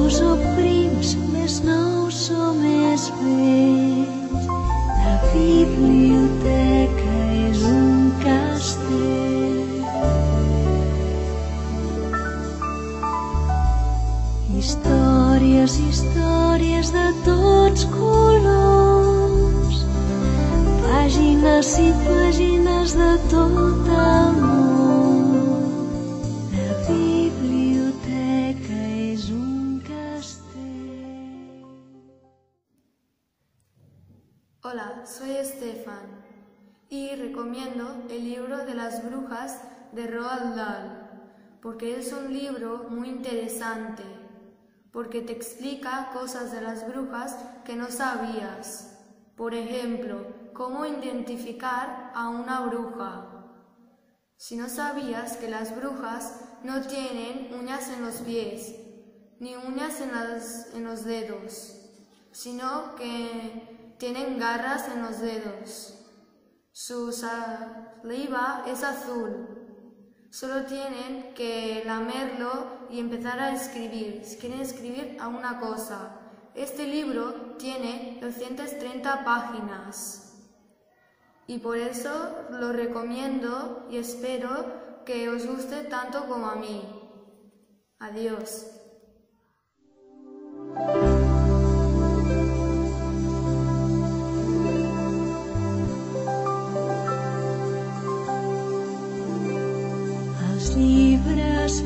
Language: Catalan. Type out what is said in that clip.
nous oprims, més nous o més vells. La biblioteca és un castell. Històries, històries de tots colors, pàgines i pàgines de tot el món. La biblioteca és un castell. Hola, soy Estefan y recomiendo el libro de las brujas de Roald Dahl, porque es un libro muy interesante, porque te explica cosas de las brujas que no sabías. Por ejemplo, cómo identificar a una bruja. Si no sabías que las brujas no tienen uñas en los pies, ni uñas en los dedos, sino que tienen garras en los dedos. Su saliva es azul. Solo tienen que lamerlo y empezar a escribir, si quieren escribir a una cosa. Este libro tiene 230 páginas y por eso lo recomiendo y espero que os guste tanto como a mí. Adiós. Els llibres